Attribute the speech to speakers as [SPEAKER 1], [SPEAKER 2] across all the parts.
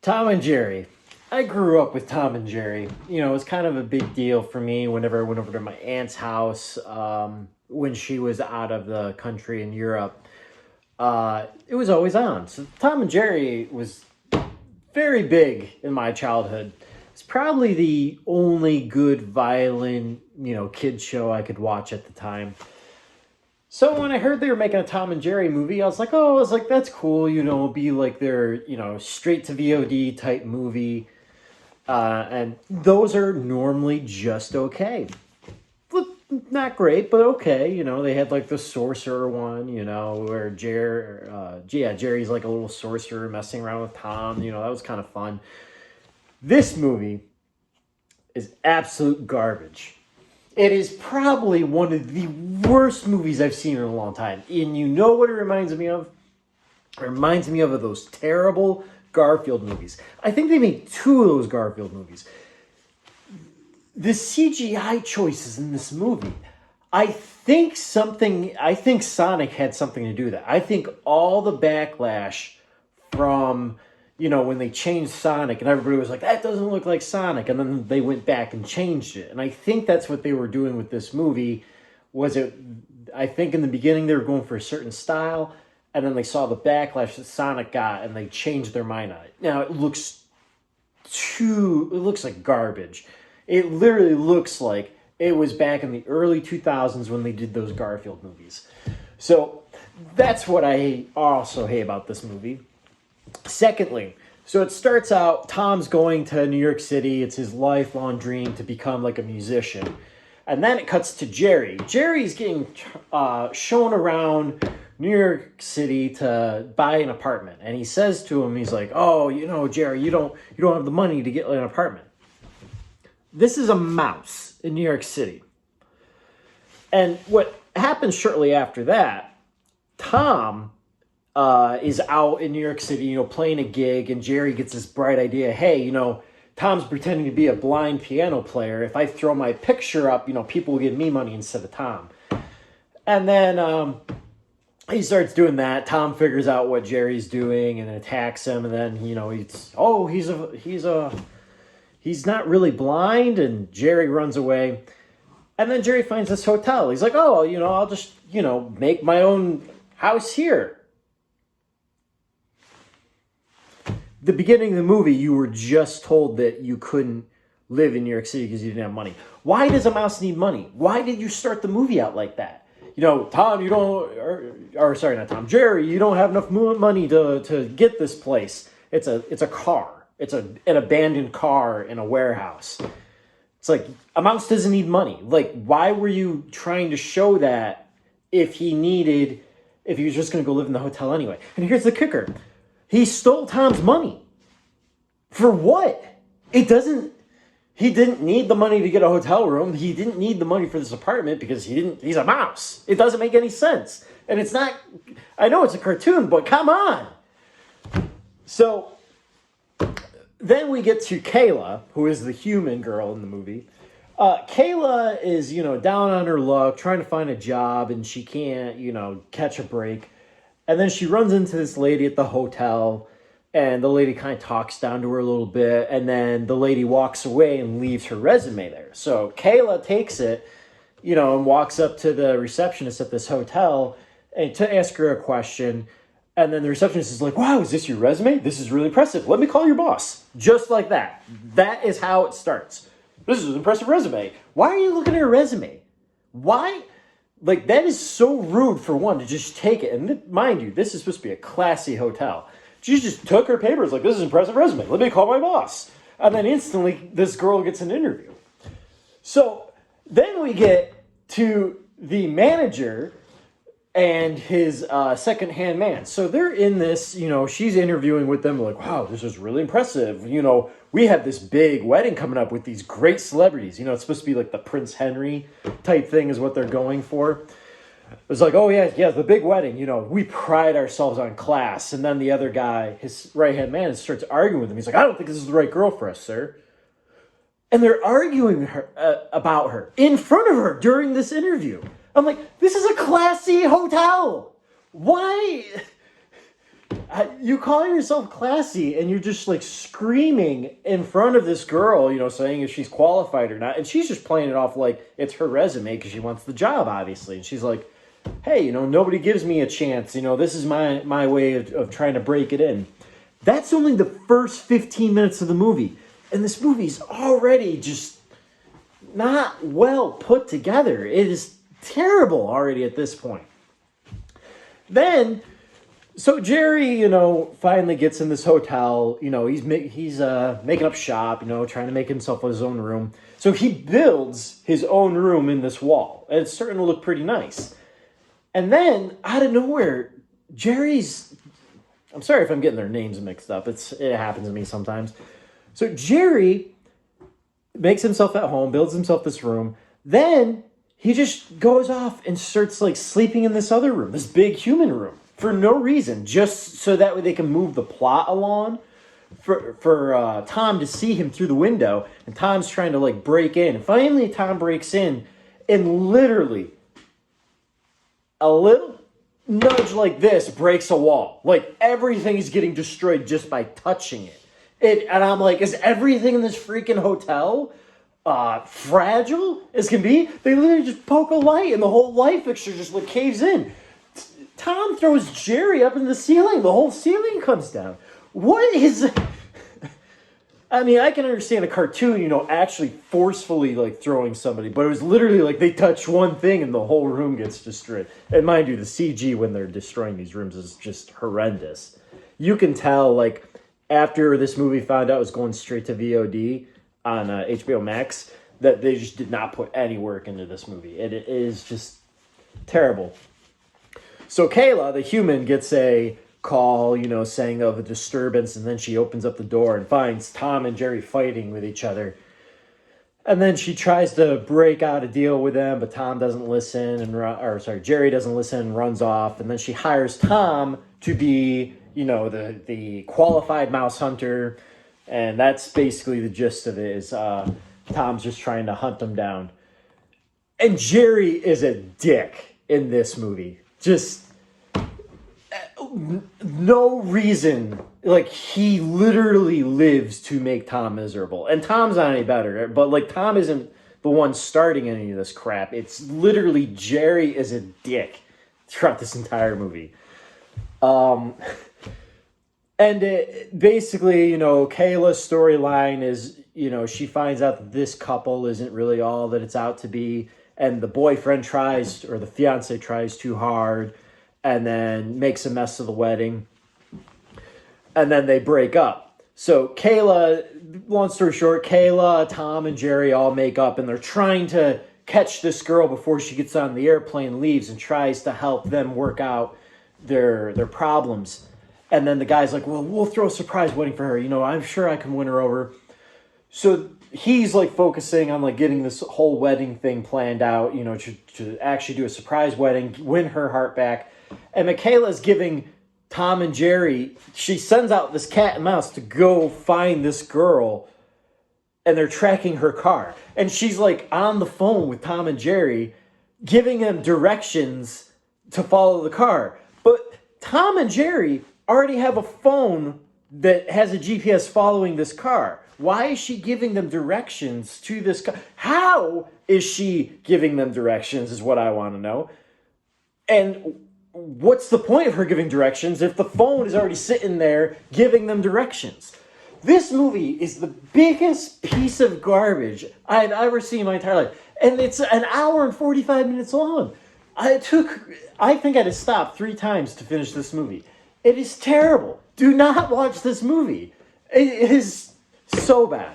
[SPEAKER 1] Tom and Jerry. I grew up with Tom and Jerry. You know, it was kind of a big deal for me whenever I went over to my aunt's house when she was out of the country in Europe. It was always on. So Tom and Jerry was very big in my childhood. It's probably the only good violin, kid show I could watch at the time. So when I heard they were making a Tom and Jerry movie, I was like, that's cool, it'll be like their, straight to VOD type movie. And those are normally just okay. Look, not great, but okay. They had like the sorcerer one, where Jerry's like a little sorcerer messing around with Tom. That was kind of fun. This movie is absolute garbage. It is probably one of the worst movies I've seen in a long time. And you know what it reminds me of? It reminds me of those terrible Garfield movies. I think they made two of those Garfield movies. The CGI choices in this movie, I think Sonic had something to do with that. I think all the backlash from, when they changed Sonic and everybody was like, that doesn't look like Sonic. And then they went back and changed it. And I think that's what they were doing with this movie. I think in the beginning they were going for a certain style. And then they saw the backlash that Sonic got and they changed their mind on it. Now it looks like garbage. It literally looks like it was back in the early 2000s when they did those Garfield movies. So that's what I also hate about this movie. Secondly, so it starts out, Tom's going to New York City. It's his lifelong dream to become like a musician. And then it cuts to Jerry. Jerry's getting shown around New York City to buy an apartment. And he says to him, he's like, oh, Jerry, you don't have the money to get an apartment. This is a mouse in New York City. And what happens shortly after that, Tom is out in New York City, playing a gig, and Jerry gets this bright idea. Hey, Tom's pretending to be a blind piano player. If I throw my picture up, people will give me money instead of Tom. And then he starts doing that. Tom figures out what Jerry's doing and attacks him. And then, he's not really blind. And Jerry runs away. And then Jerry finds this hotel. He's like, oh, I'll just, make my own house here. The beginning of the movie, you were just told that you couldn't live in New York City because you didn't have money. Why does a mouse need money? Why did you start the movie out like that? Tom, you don't, or sorry, not Tom, Jerry, you don't have enough money to get this place. It's a car. It's an abandoned car in a warehouse. It's like, a mouse doesn't need money. Like, why were you trying to show that if he was just going to go live in the hotel anyway? And here's the kicker. He stole Tom's money. For what? He didn't need the money to get a hotel room. He didn't need the money for this apartment because he's a mouse. It doesn't make any sense. And it's not, I know it's a cartoon, but come on. So then we get to Kayla, who is the human girl in the movie. Kayla is, down on her luck, trying to find a job, and she can't, catch a break. And then she runs into this lady at the hotel, and the lady kind of talks down to her a little bit, and then the lady walks away and leaves her resume there. So Kayla takes it, and walks up to the receptionist at this hotel and to ask her a question. And then the receptionist is like, wow, is this your resume? This is really impressive. Let me call your boss. Just like that. That is how it starts. This is an impressive resume. Why are you looking at her resume? Why? Like, that is so rude, for one, to just take it. And mind you, this is supposed to be a classy hotel. She just took her papers like, this is an impressive resume. Let me call my boss. And then instantly, this girl gets an interview. So then we get to the manager and his second-hand man. So they're in this, she's interviewing with them like, wow, this is really impressive. We have this big wedding coming up with these great celebrities. It's supposed to be like the Prince Henry type thing is what they're going for. It's like, oh, yeah, the big wedding. We pride ourselves on class. And then the other guy, his right-hand man, starts arguing with him. He's like, I don't think this is the right girl for us, sir. And they're arguing about her in front of her during this interview. I'm like, this is a classy hotel. Why? You call yourself classy and you're just like screaming in front of this girl, saying if she's qualified or not. And she's just playing it off like it's her resume because she wants the job, obviously. And she's like, hey, nobody gives me a chance. This is my way of trying to break it in. That's only the first 15 minutes of the movie. And this movie's already just not well put together. It is terrible already at this point. Then, so Jerry, finally gets in this hotel. He's making up shop, trying to make himself his own room. So he builds his own room in this wall. And it's starting to look pretty nice. And then, out of nowhere, I'm sorry if I'm getting their names mixed up. It happens to me sometimes. So Jerry makes himself at home, builds himself this room. Then he just goes off and starts like sleeping in this other room, this big human room, for no reason, just so that way they can move the plot along for Tom to see him through the window. And Tom's trying to like break in. Finally, Tom breaks in and literally a little nudge like this breaks a wall. Like everything is getting destroyed just by touching it. And I'm like, is everything in this freaking hotel fragile as can be? They literally just poke a light and the whole light fixture just like caves in. Tom throws Jerry up in the ceiling. The whole ceiling comes down. What is... I mean, I can understand a cartoon, actually forcefully like throwing somebody, but it was literally like they touch one thing and the whole room gets destroyed. And mind you, the CG when they're destroying these rooms is just horrendous. You can tell, like, after this movie found out it was going straight to VOD on HBO Max, that they just did not put any work into this movie. It is just terrible. So Kayla, the human, gets a call, saying of a disturbance, and then she opens up the door and finds Tom and Jerry fighting with each other. And then she tries to break out a deal with them, but Tom doesn't listen, Jerry doesn't listen and runs off. And then she hires Tom to be, the qualified mouse hunter. And that's basically the gist of it, is Tom's just trying to hunt them down. And Jerry is a dick in this movie. Just no reason. Like, he literally lives to make Tom miserable. And Tom's not any better, but like Tom isn't the one starting any of this crap. It's literally Jerry is a dick throughout this entire movie. Basically, Kayla's storyline is, she finds out that this couple isn't really all that it's out to be. And the boyfriend the fiance tries too hard and then makes a mess of the wedding. And then they break up. So Kayla, long story short, Kayla, Tom, and Jerry all make up, and they're trying to catch this girl before she gets on the airplane and leaves, and tries to help them work out their problems. And then the guy's like, well, we'll throw a surprise wedding for her. I'm sure I can win her over. So he's like focusing on like getting this whole wedding thing planned out, to actually do a surprise wedding, win her heart back. And Michaela's giving Tom and Jerry, she sends out this cat and mouse to go find this girl, and they're tracking her car. And she's like on the phone with Tom and Jerry, giving them directions to follow the car. But Tom and Jerry already have a phone that has a GPS following this car. Why is she giving them directions to this car? How is she giving them directions is what I want to know. And what's the point of her giving directions if the phone is already sitting there giving them directions? This movie is the biggest piece of garbage I've ever seen in my entire life. And it's an hour and 45 minutes long. I think I had to stop 3 times to finish this movie. It is terrible. Do not watch this movie. It is so bad.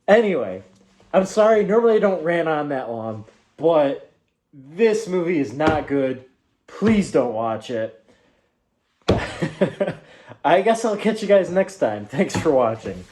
[SPEAKER 1] Anyway, I'm sorry. Normally I don't rant on that long, but this movie is not good. Please don't watch it. I guess I'll catch you guys next time. Thanks for watching.